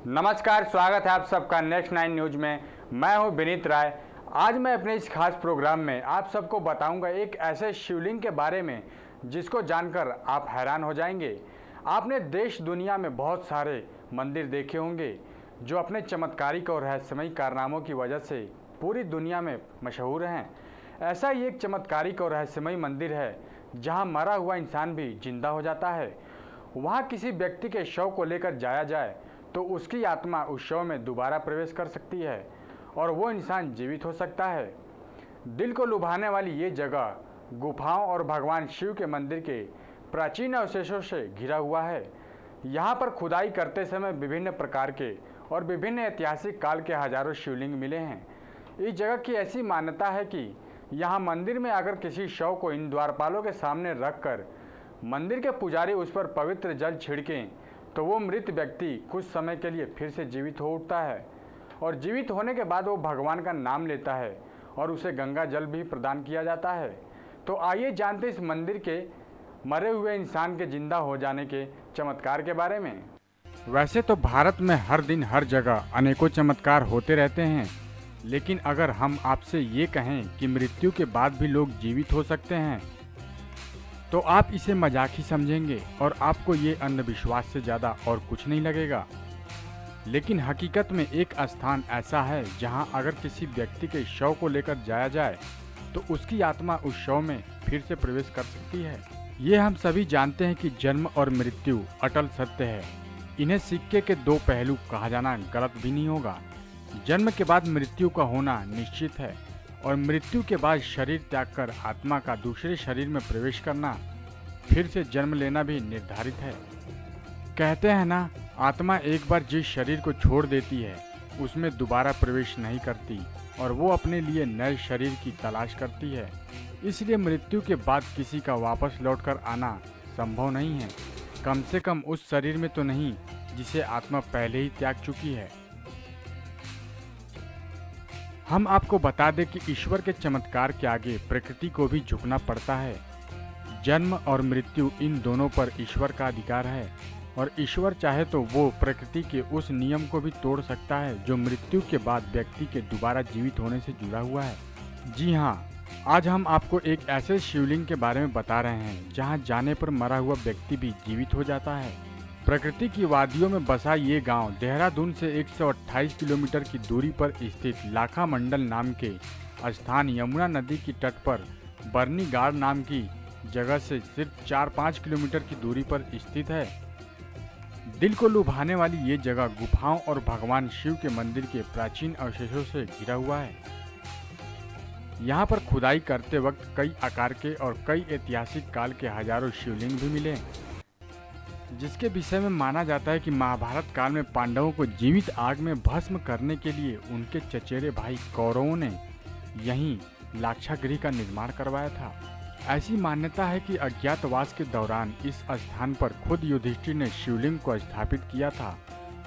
नमस्कार, स्वागत है आप सबका नेक्स्ट 9 न्यूज़ में। मैं हूं विनीत राय। आज मैं अपने इस खास प्रोग्राम में आप सबको बताऊंगा एक ऐसे शिवलिंग के बारे में जिसको जानकर आप हैरान हो जाएंगे। आपने देश दुनिया में बहुत सारे मंदिर देखे होंगे जो अपने चमत्कारिक और रहस्यमयी कारनामों की वजह से पूरी दुनिया में मशहूर हैं। ऐसा ही एक चमत्कारिक और रहस्यमयी मंदिर है जहाँ मरा हुआ इंसान भी जिंदा हो जाता है। वहाँ किसी व्यक्ति के शव को लेकर जाया जाए तो उसकी आत्मा उस शव में दोबारा प्रवेश कर सकती है और वो इंसान जीवित हो सकता है। दिल को लुभाने वाली ये जगह गुफाओं और भगवान शिव के मंदिर के प्राचीन अवशेषों से घिरा हुआ है। यहाँ पर खुदाई करते समय विभिन्न प्रकार के और विभिन्न ऐतिहासिक काल के हजारों शिवलिंग मिले हैं। इस जगह की ऐसी मान्यता है कि यहाँ मंदिर में अगर किसी शव को इन द्वारपालों के सामने रखकर मंदिर के पुजारी उस पर पवित्र जल छिड़कें तो वो मृत व्यक्ति कुछ समय के लिए फिर से जीवित हो उठता है और जीवित होने के बाद वो भगवान का नाम लेता है और उसे गंगा जल भी प्रदान किया जाता है। तो आइए जानते इस मंदिर के मरे हुए इंसान के जिंदा हो जाने के चमत्कार के बारे में। वैसे तो भारत में हर दिन हर जगह अनेकों चमत्कार होते रहते हैं, लेकिन अगर हम आपसे ये कहें कि मृत्यु के बाद भी लोग जीवित हो सकते हैं तो आप इसे मजाक ही समझेंगे और आपको ये अंधविश्वास से ज़्यादा और कुछ नहीं लगेगा। लेकिन हकीकत में एक स्थान ऐसा है जहां अगर किसी व्यक्ति के शव को लेकर जाया जाए तो उसकी आत्मा उस शव में फिर से प्रवेश कर सकती है। ये हम सभी जानते हैं कि जन्म और मृत्यु अटल सत्य है। इन्हें सिक्के के दो पहलू कहा जाना गलत भी नहीं होगा। जन्म के बाद मृत्यु का होना निश्चित है और मृत्यु के बाद शरीर त्याग कर आत्मा का दूसरे शरीर में प्रवेश करना, फिर से जन्म लेना भी निर्धारित है। कहते हैं ना, आत्मा एक बार जिस शरीर को छोड़ देती है उसमें दोबारा प्रवेश नहीं करती और वो अपने लिए नए शरीर की तलाश करती है। इसलिए मृत्यु के बाद किसी का वापस लौटकर आना संभव नहीं है, कम से कम उस शरीर में तो नहीं जिसे आत्मा पहले ही त्याग चुकी है। हम आपको बता दें कि ईश्वर के चमत्कार के आगे प्रकृति को भी झुकना पड़ता है। जन्म और मृत्यु इन दोनों पर ईश्वर का अधिकार है और ईश्वर चाहे तो वो प्रकृति के उस नियम को भी तोड़ सकता है जो मृत्यु के बाद व्यक्ति के दोबारा जीवित होने से जुड़ा हुआ है। जी हाँ, आज हम आपको एक ऐसे शिवलिंग के बारे में बता रहे हैं जहाँ जाने पर मरा हुआ व्यक्ति भी जीवित हो जाता है। प्रकृति की वादियों में बसा ये गांव देहरादून से 128 किलोमीटर की दूरी पर स्थित लाखा मंडल नाम के स्थान यमुना नदी की तट पर बरनी गाड़ नाम की जगह से सिर्फ 4-5 किलोमीटर की दूरी पर स्थित है। दिल को लुभाने वाली ये जगह गुफाओं और भगवान शिव के मंदिर के प्राचीन अवशेषों से घिरा हुआ है। यहाँ पर खुदाई करते वक्त कई आकार के और कई ऐतिहासिक काल के हजारों शिवलिंग भी मिले, जिसके विषय में माना जाता है कि महाभारत काल में पांडवों को जीवित आग में भस्म करने के लिए उनके चचेरे भाई कौरवों ने यहीं लाक्षागृह का निर्माण करवाया था। ऐसी मान्यता है कि अज्ञातवास के दौरान इस स्थान पर खुद युधिष्ठिर ने शिवलिंग को स्थापित किया था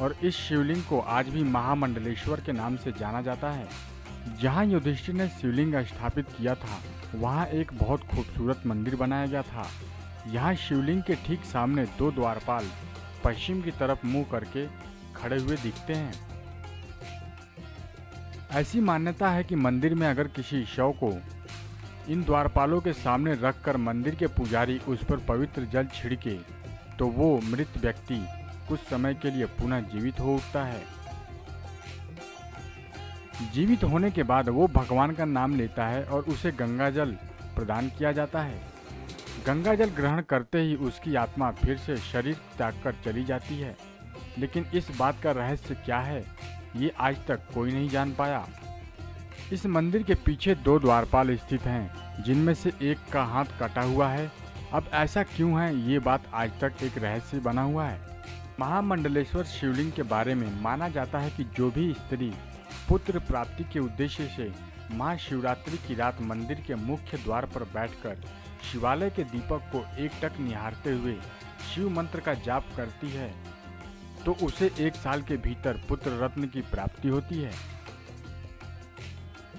और इस शिवलिंग को आज भी महामंडलेश्वर के नाम से जाना जाता है। जहाँ युधिष्ठिर ने शिवलिंग स्थापित किया था वहाँ एक बहुत खूबसूरत मंदिर बनाया गया था। यहाँ शिवलिंग के ठीक सामने दो द्वारपाल पश्चिम की तरफ मुंह करके खड़े हुए दिखते हैं। ऐसी मान्यता है कि मंदिर में अगर किसी शव को इन द्वारपालों के सामने रखकर मंदिर के पुजारी उस पर पवित्र जल छिड़के तो वो मृत व्यक्ति कुछ समय के लिए पुनः जीवित हो उठता है। जीवित होने के बाद वो भगवान का नाम लेता है और उसे गंगा जल प्रदान किया जाता है। गंगा जल ग्रहण करते ही उसकी आत्मा फिर से शरीर त्याग कर चली जाती है। लेकिन इस बात का रहस्य क्या है, ये आज तक कोई नहीं जान पाया। इस मंदिर के पीछे दो द्वारपाल स्थित हैं, जिनमें से एक का हाथ कटा हुआ है। अब ऐसा क्यों है, ये बात आज तक एक रहस्य बना हुआ है। महामंडलेश्वर शिवलिंग के बारे में माना जाता है कि जो भी स्त्री पुत्र प्राप्ति के उद्देश्य से महाशिवरात्रि की रात मंदिर के मुख्य द्वार पर बैठकर शिवालय के दीपक को एकटक निहारते हुए शिव मंत्र का जाप करती है तो उसे 1 साल के भीतर पुत्र रत्न की प्राप्ति होती है।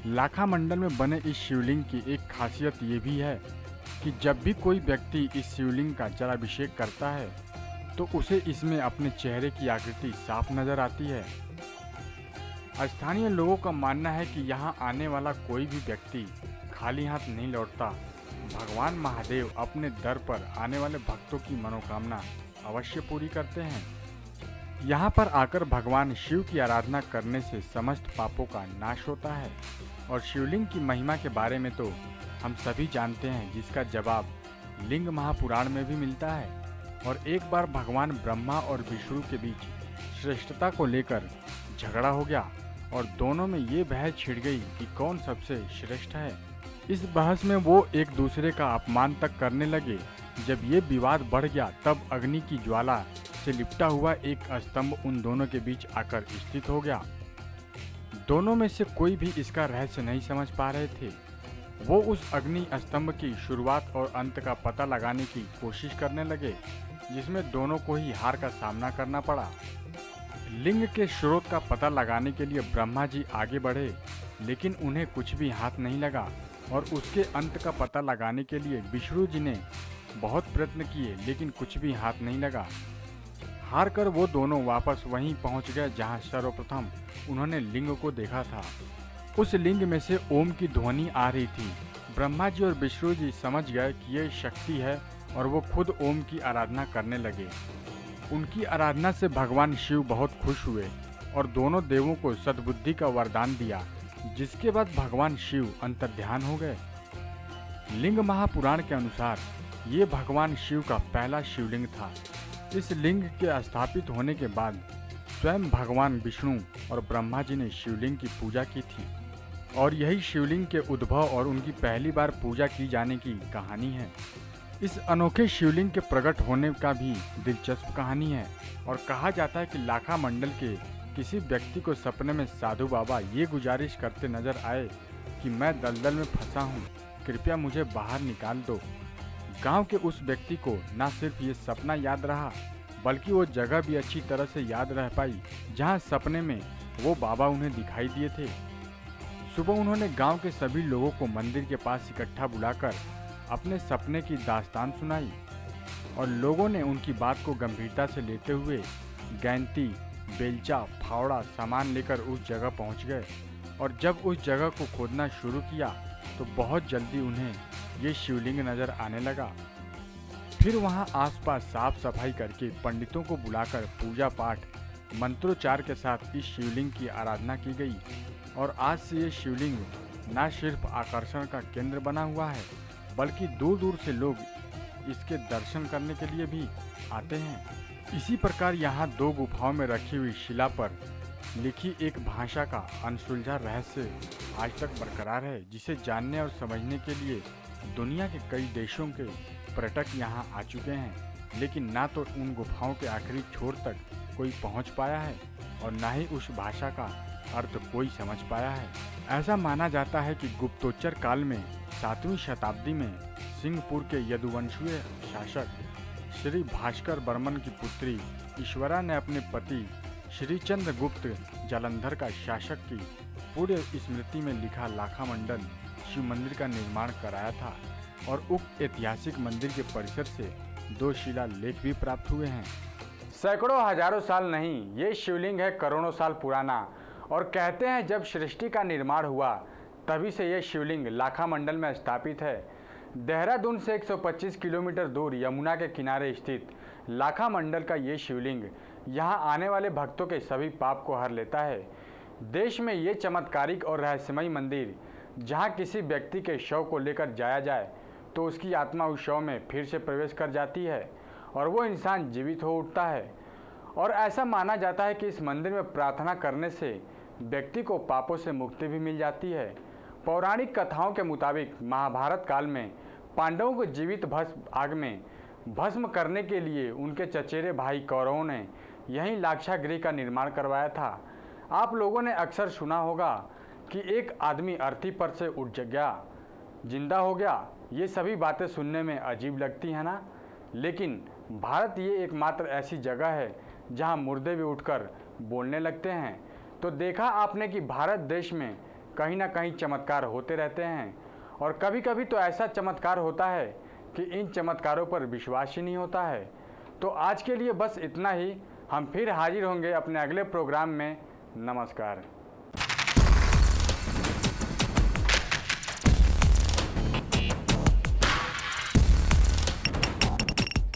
लाखा मंडल में बने इस शिवलिंग की एक खासियत ये भी है कि जब भी कोई व्यक्ति इस शिवलिंग का जलाभिषेक करता है तो उसे इसमें अपने चेहरे की आकृति साफ नजर आती है। स्थानीय लोगों का मानना है कि यहाँ आने वाला कोई भी व्यक्ति खाली हाथ नहीं लौटता। भगवान महादेव अपने दर पर आने वाले भक्तों की मनोकामना अवश्य पूरी करते हैं। यहाँ पर आकर भगवान शिव की आराधना करने से समस्त पापों का नाश होता है। और शिवलिंग की महिमा के बारे में तो हम सभी जानते हैं, जिसका जवाब लिंग महापुराण में भी मिलता है। और एक बार भगवान ब्रह्मा और विष्णु के बीच श्रेष्ठता को लेकर झगड़ा हो गया और दोनों में ये बहस छिड़ गई कि कौन सबसे श्रेष्ठ है। इस बहस में वो एक दूसरे का अपमान तक करने लगे। जब ये विवाद बढ़ गया तब अग्नि की ज्वाला से लिपटा हुआ एक स्तंभ उन दोनों के बीच आकर स्थित हो गया। दोनों में से कोई भी इसका रहस्य नहीं समझ पा रहे थे। वो उस अग्नि स्तंभ की शुरुआत और अंत का पता लगाने की कोशिश करने लगे, जिसमें दोनों को ही हार का सामना करना पड़ा। लिंग के स्रोत का पता लगाने के लिए ब्रह्मा जी आगे बढ़े, लेकिन उन्हें कुछ भी हाथ नहीं लगा। और उसके अंत का पता लगाने के लिए विष्णु जी ने बहुत प्रयत्न किए, लेकिन कुछ भी हाथ नहीं लगा। हार कर वो दोनों वापस वहीं पहुंच गए जहां सर्वप्रथम उन्होंने लिंग को देखा था। उस लिंग में से ओम की ध्वनि आ रही थी। ब्रह्मा जी और विष्णु जी समझ गए कि ये शक्ति है और वो खुद ओम की आराधना करने लगे। उनकी आराधना से भगवान शिव बहुत खुश हुए और दोनों देवों को सद्बुद्धि का वरदान दिया, जिसके बाद भगवान शिव अंतर्ध्यान हो गए। लिंग महापुराण के अनुसार ये भगवान शिव का पहला शिवलिंग था। इस लिंग के स्थापित होने के बाद स्वयं भगवान विष्णु और ब्रह्मा जी ने शिवलिंग की पूजा की थी। और यही शिवलिंग के उद्भव और उनकी पहली बार पूजा की जाने की कहानी है। इस अनोखे शिवलिंग के प्रकट होने का भी दिलचस्प कहानी है। और कहा जाता है कि लाखा मंडल के किसी व्यक्ति को सपने में साधु बाबा ये गुजारिश करते नजर आए कि मैं दलदल में फंसा हूँ, कृपया मुझे बाहर निकाल दो। गांव के उस व्यक्ति को न सिर्फ ये सपना याद रहा, बल्कि वो जगह भी अच्छी तरह से याद रह पाई जहां सपने में वो बाबा उन्हें दिखाई दिए थे। सुबह उन्होंने गांव के सभी लोगों को मंदिर के पास इकट्ठा बुलाकर अपने सपने की दास्तान सुनाई और लोगों ने उनकी बात को गंभीरता से लेते हुए गैंती, बेलचा, फावड़ा सामान लेकर उस जगह पहुंच गए। और जब उस जगह को खोदना शुरू किया तो बहुत जल्दी उन्हें ये शिवलिंग नजर आने लगा। फिर वहां आसपास साफ सफाई करके पंडितों को बुलाकर पूजा पाठ मंत्रोच्चार के साथ इस शिवलिंग की आराधना की गई। और आज से ये शिवलिंग न सिर्फ आकर्षण का केंद्र बना हुआ है, बल्कि दूर दूर से लोग इसके दर्शन करने के लिए भी आते हैं। इसी प्रकार यहाँ 2 गुफाओं में रखी हुई शिला पर लिखी एक भाषा का अनसुलझा रहस्य आज तक बरकरार है, जिसे जानने और समझने के लिए दुनिया के कई देशों के पर्यटक यहाँ आ चुके हैं। लेकिन ना तो उन गुफाओं के आखिरी छोर तक कोई पहुँच पाया है और ना ही उस भाषा का अर्थ कोई समझ पाया है। ऐसा माना जाता है कि गुप्तोत्तर काल में 7वीं शताब्दी में सिंहपुर के यदुवंशीय शासक श्री भास्कर बर्मन की पुत्री ईश्वरा ने अपने पति श्री चंद्रगुप्त जालंधर का शासक की पूरे स्मृति में लिखा लाखा मंडल शिव मंदिर का निर्माण कराया था। और उक्त ऐतिहासिक मंदिर के परिसर से 2 शिलालेख भी प्राप्त हुए हैं। सैकड़ों हजारों साल नहीं, ये शिवलिंग है करोड़ों साल पुराना। और कहते हैं जब सृष्टि का निर्माण हुआ तभी से ये शिवलिंग लाखा मंडल में स्थापित है। देहरादून से 125 किलोमीटर दूर यमुना के किनारे स्थित लाखा मंडल का ये शिवलिंग यहाँ आने वाले भक्तों के सभी पाप को हर लेता है। देश में ये चमत्कारिक और रहस्यमय मंदिर जहाँ किसी व्यक्ति के शव को लेकर जाया जाए तो उसकी आत्मा उस शव में फिर से प्रवेश कर जाती है और वो इंसान जीवित हो उठता है। और ऐसा माना जाता है कि इस मंदिर में प्रार्थना करने से व्यक्ति को पापों से मुक्ति भी मिल जाती है। पौराणिक कथाओं के मुताबिक महाभारत काल में पांडवों को जीवित भस्म आग में भस्म करने के लिए उनके चचेरे भाई कौरवों ने यहीं लाक्षागृह का निर्माण करवाया था। आप लोगों ने अक्सर सुना होगा कि एक आदमी अर्थी पर से उठ गया, जिंदा हो गया। ये सभी बातें सुनने में अजीब लगती हैं ना, लेकिन भारत ये एकमात्र ऐसी जगह है जहां मुर्दे भी उठकर बोलने लगते हैं। तो देखा आपने कि भारत देश में कहीं ना कहीं चमत्कार होते रहते हैं और कभी कभी तो ऐसा चमत्कार होता है कि इन चमत्कारों पर विश्वास ही नहीं होता है। तो आज के लिए बस इतना ही। हम फिर हाजिर होंगे अपने अगले प्रोग्राम में। नमस्कार।